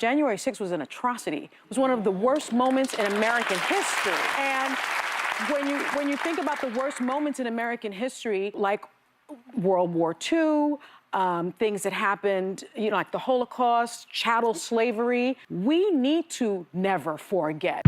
January 6th was an atrocity. It was one of the worst moments in American history. And when you think about the worst moments in American history, like World War II, things that happened, like the Holocaust, chattel slavery, we need to never forget.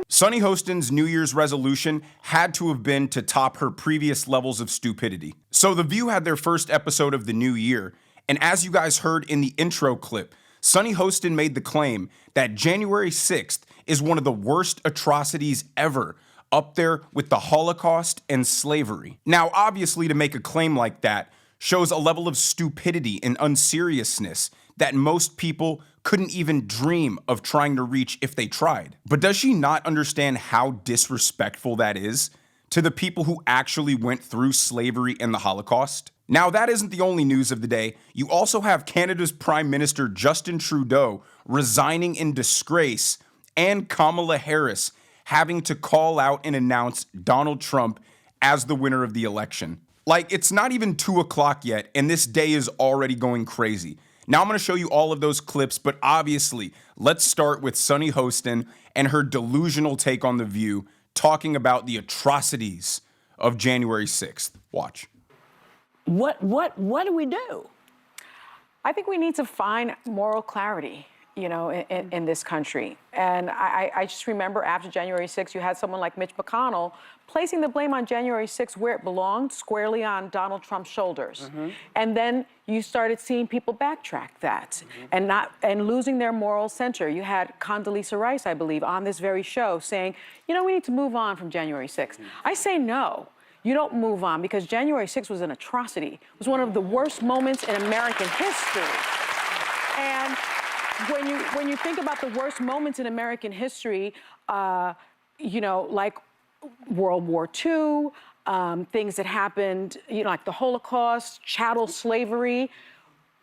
Sunny Hostin's New Year's resolution had to have been to top her previous levels of stupidity. So The View had their first episode of the new year, and as you guys heard in the intro clip, Sunny Hostin made the claim that January 6th is one of the worst atrocities ever, up there with the Holocaust and slavery. Now, obviously, to make a claim like that shows a level of stupidity and unseriousness that most people couldn't even dream of trying to reach if they tried. But does she not understand how disrespectful that is to the people who actually went through slavery and the Holocaust? Now, that isn't the only news of the day. You also have Canada's Prime Minister Justin Trudeau resigning in disgrace and Kamala Harris having to call out and announce Donald Trump as the winner of the election. Like, it's not even 2 o'clock yet, and this day is already going crazy. Now I'm going to show you all of those clips, but obviously, let's start with Sunny Hostin and her delusional take on The View, talking about the atrocities of January 6th. Watch. What do we do? I think we need to find moral clarity, in this country. And I just remember after January 6th, you had someone like Mitch McConnell placing the blame on January 6th where it belonged, squarely on Donald Trump's shoulders. And then you started seeing people backtrack that and losing their moral center. You had Condoleezza Rice, I believe, on this very show saying, we need to move on from January 6th. I say no. You don't move on, because January 6th was an atrocity. It was one of the worst moments in American history. And when you think about the worst moments in American history, like World War II, things that happened, like the Holocaust, chattel slavery,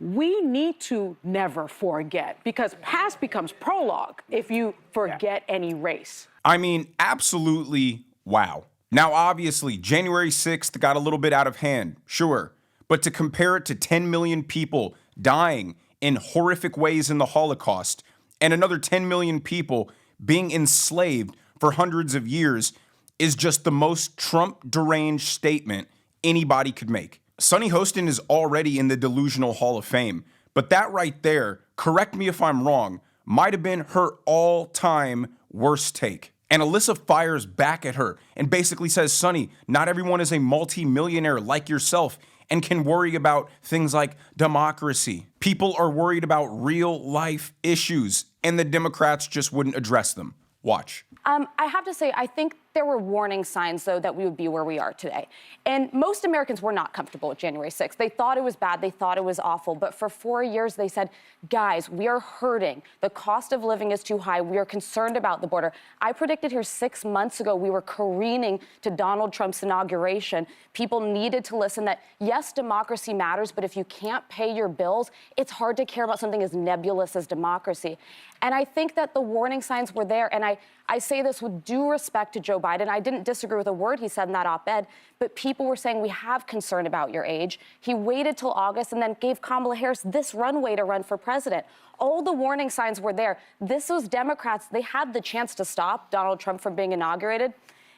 we need to never forget, because past becomes prologue if you forget any race. I mean, absolutely, wow. Now, obviously, January 6th got a little bit out of hand, sure, but to compare it to 10 million people dying in horrific ways in the Holocaust and another 10 million people being enslaved for hundreds of years is just the most Trump-deranged statement anybody could make. Sunny Hostin is already in the delusional Hall of Fame, but that right there, correct me if I'm wrong, might have been her all-time worst take. And Alyssa fires back at her and basically says, Sunny, not everyone is a multi-millionaire like yourself and can worry about things like democracy. People are worried about real life issues, and the Democrats just wouldn't address them. Watch. I have to say, I think there were warning signs, though, that we would be where we are today. And most Americans were not comfortable with January 6th. They thought it was bad. They thought it was awful. But for 4 years, they said, guys, we are hurting. The cost of living is too high. We are concerned about the border. I predicted here 6 months ago we were careening to Donald Trump's inauguration. People needed to listen that, yes, democracy matters, but if you can't pay your bills, it's hard to care about something as nebulous as democracy. And I think that the warning signs were there. And I say this with due respect to Joe Biden. I didn't disagree with a word he said in that op-ed, but people were saying, we have concern about your age. He waited till August and then gave Kamala Harris this runway to run for president. All the warning signs were there. This was Democrats. They had the chance to stop Donald Trump from being inaugurated.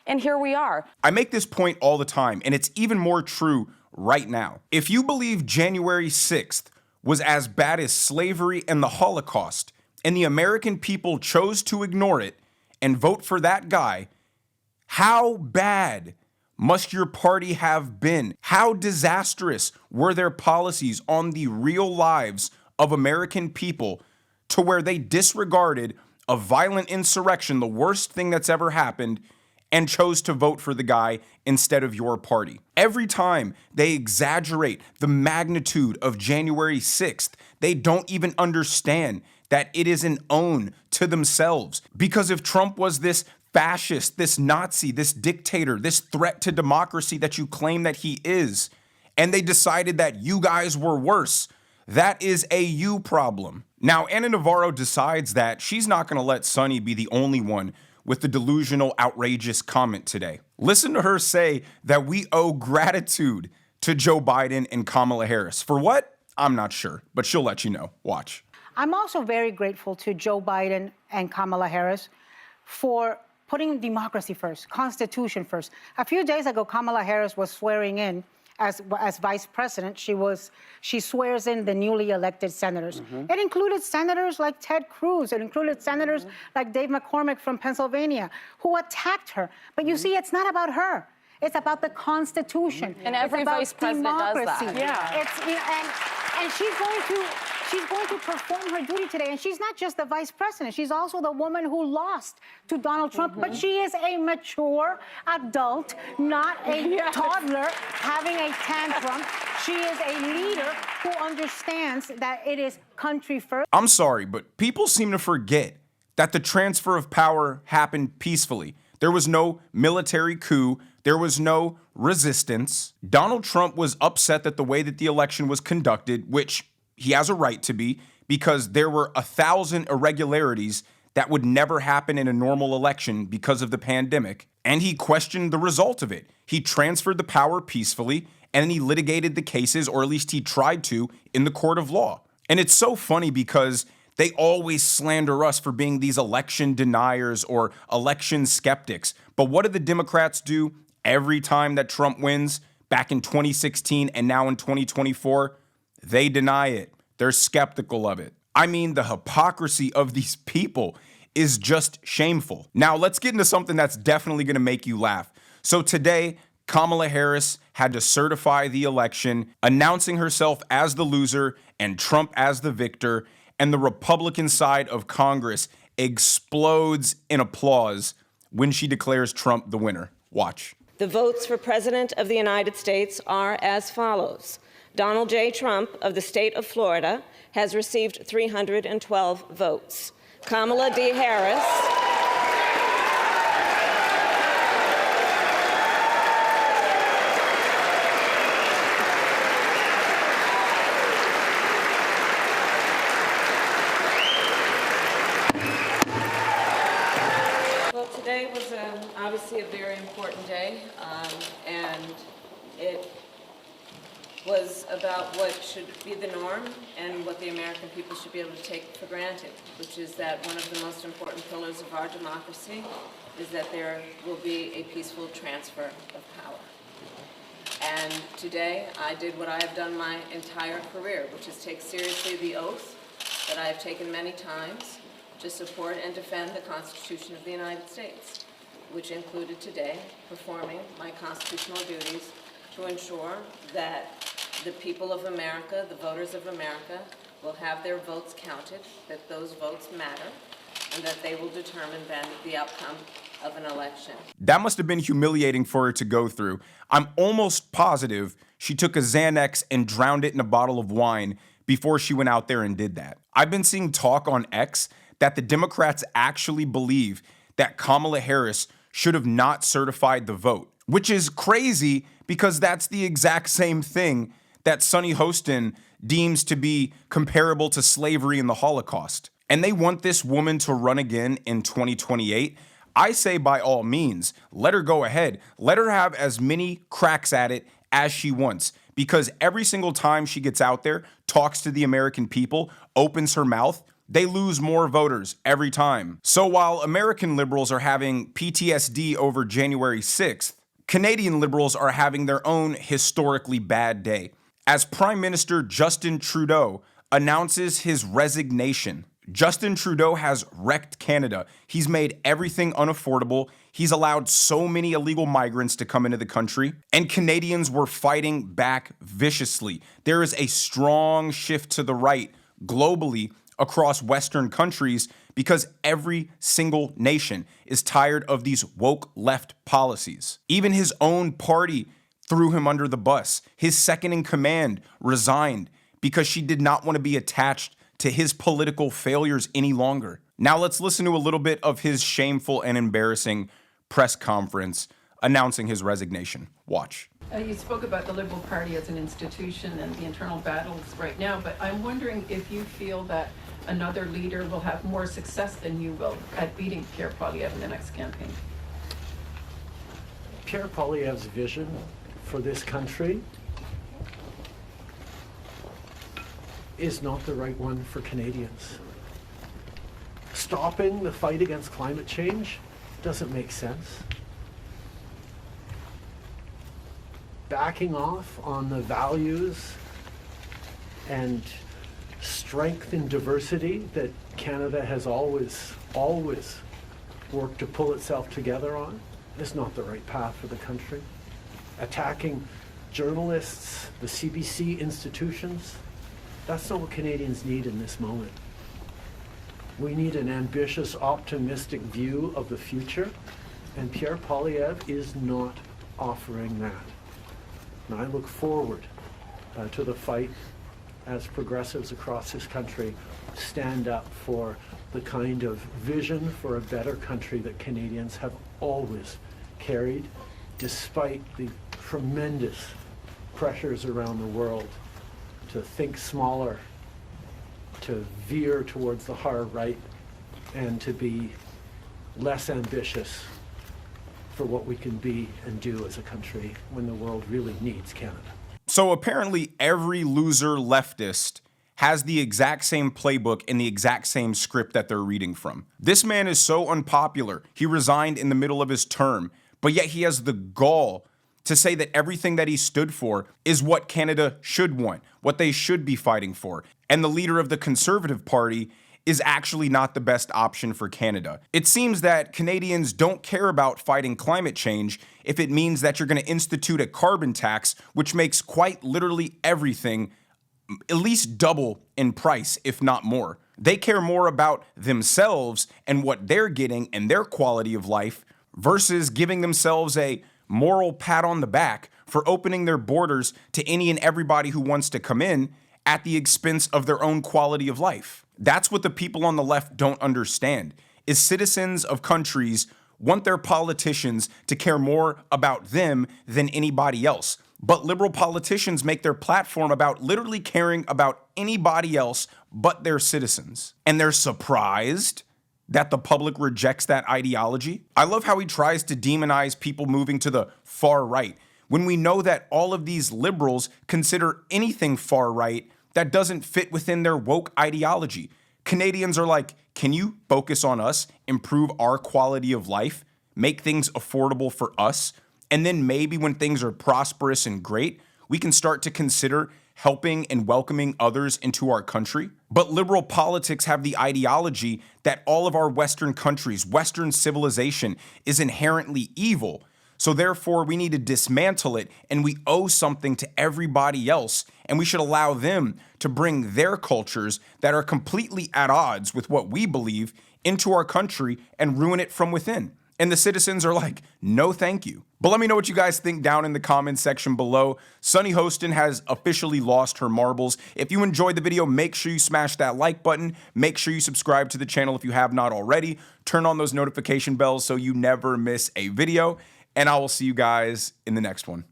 And here we are. I make this point all the time, and it's even more true right now. If you believe January 6th was as bad as slavery and the Holocaust, and the American people chose to ignore it and vote for that guy, how bad must your party have been? How disastrous were their policies on the real lives of American people to where they disregarded a violent insurrection, the worst thing that's ever happened, and chose to vote for the guy instead of your party? Every time they exaggerate the magnitude of January 6th, they don't even understand that it is an own to themselves. Because if Trump was this fascist, this Nazi, this dictator, this threat to democracy that you claim that he is, and they decided that you guys were worse, that is a you problem. Now, Ana Navarro decides that she's not going to let Sunny be the only one with the delusional, outrageous comment today. Listen to her say that we owe gratitude to Joe Biden and Kamala Harris. For what? I'm not sure, but she'll let you know. Watch. I'm also very grateful to Joe Biden and Kamala Harris for putting democracy first, Constitution first. A few days ago, Kamala Harris was swearing in as vice president. She swears in the newly elected senators. It included senators like Ted Cruz. It included senators like Dave McCormick from Pennsylvania who attacked her. But you see, it's not about her. It's about the Constitution. And every vice president does that. Democracy. Yeah. It's, you know, and she's going to perform her duty today. And she's not just the vice president. She's also the woman who lost to Donald Trump. But she is a mature adult, not a toddler having a tantrum. She is a leader who understands that it is country first. I'm sorry, but people seem to forget that the transfer of power happened peacefully. There was no military coup. There was no resistance. Donald Trump was upset that the way that the election was conducted, which he has a right to be, because there were 1,000 irregularities that would never happen in a normal election because of the pandemic. And he questioned the result of it. He transferred the power peacefully, and he litigated the cases, or at least he tried to, in the court of law. And it's so funny because they always slander us for being these election deniers or election skeptics. But what do the Democrats do every time that Trump wins, back in 2016 and now in 2024? They deny it. They're skeptical of it. I mean, the hypocrisy of these people is just shameful. Now, let's get into something that's definitely going to make you laugh. So today, Kamala Harris had to certify the election, announcing herself as the loser and Trump as the victor, and the Republican side of Congress explodes in applause when she declares Trump the winner. Watch. The votes for President of the United States are as follows. Donald J. Trump of the state of Florida has received 312 votes. Kamala D. Harris Today was obviously a very important day, and it was about what should be the norm and what the American people should be able to take for granted, which is that one of the most important pillars of our democracy is that there will be a peaceful transfer of power. And today I did what I have done my entire career, which is take seriously the oath that I have taken many times to support and defend the Constitution of the United States, which included today performing my constitutional duties to ensure that the people of America, the voters of America, will have their votes counted, that those votes matter, and that they will determine then the outcome of an election. That must have been humiliating for her to go through. I'm almost positive she took a Xanax and drowned it in a bottle of wine before she went out there and did that. I've been seeing talk on X that the Democrats actually believe that Kamala Harris should have not certified the vote, which is crazy because that's the exact same thing that Sonny Hostin deems to be comparable to slavery in the Holocaust. And they want this woman to run again in 2028. I say by all means, let her go ahead. Let her have as many cracks at it as she wants, because every single time she gets out there, talks to the American people, opens her mouth, they lose more voters every time. So while American liberals are having PTSD over January 6th, Canadian liberals are having their own historically bad day, as Prime Minister Justin Trudeau announces his resignation. Justin Trudeau has wrecked Canada. He's made everything unaffordable. He's allowed so many illegal migrants to come into the country, and Canadians were fighting back viciously. There is a strong shift to the right globally across Western countries because every single nation is tired of these woke left policies. Even his own party threw him under the bus. His second in command resigned because she did not want to be attached to his political failures any longer. Now let's listen to a little bit of his shameful and embarrassing press conference announcing his resignation. Watch. You spoke about the Liberal Party as an institution and the internal battles right now, but I'm wondering if you feel that another leader will have more success than you will at beating Pierre Poilievre in the next campaign? Pierre Poilievre's vision for this country is not the right one for Canadians. Stopping the fight against climate change doesn't make sense. Backing off on the values and strength in diversity that Canada has always worked to pull itself together on is not the right path for the country. Attacking journalists, the CBC institutions, that's not what Canadians need in this moment. We need an ambitious, optimistic view of the future, and Pierre Poilievre is not offering that. And I look forward to the fight as progressives across this country stand up for the kind of vision for a better country that Canadians have always carried, despite the tremendous pressures around the world to think smaller, to veer towards the hard right, and to be less ambitious for what we can be and do as a country when the world really needs Canada. So apparently every loser leftist has the exact same playbook and the exact same script that they're reading from. This man is so unpopular. He resigned in the middle of his term, but yet he has the gall to say that everything that he stood for is what Canada should want, what they should be fighting for. And the leader of the Conservative Party is actually not the best option for Canada. It seems that Canadians don't care about fighting climate change if it means that you're going to institute a carbon tax, which makes quite literally everything at least double in price, if not more. They care more about themselves and what they're getting and their quality of life versus giving themselves a moral pat on the back for opening their borders to any and everybody who wants to come in at the expense of their own quality of life. That's what the people on the left don't understand, is citizens of countries want their politicians to care more about them than anybody else. But liberal politicians make their platform about literally caring about anybody else but their citizens. And they're surprised that the public rejects that ideology. I love how he tries to demonize people moving to the far right, when we know that all of these liberals consider anything far right that doesn't fit within their woke ideology. Canadians are like, can you focus on us, improve our quality of life, make things affordable for us? And then maybe when things are prosperous and great, we can start to consider helping and welcoming others into our country. But liberal politics have the ideology that all of our Western countries, Western civilization is inherently evil. So therefore, we need to dismantle it, and we owe something to everybody else, and we should allow them to bring their cultures that are completely at odds with what we believe into our country and ruin it from within. And the citizens are like, no, thank you. But let me know what you guys think down in the comments section below. Sunny Hostin has officially lost her marbles. If you enjoyed the video, make sure you smash that like button. Make sure you subscribe to the channel if you have not already. Turn on those notification bells so you never miss a video. And I will see you guys in the next one.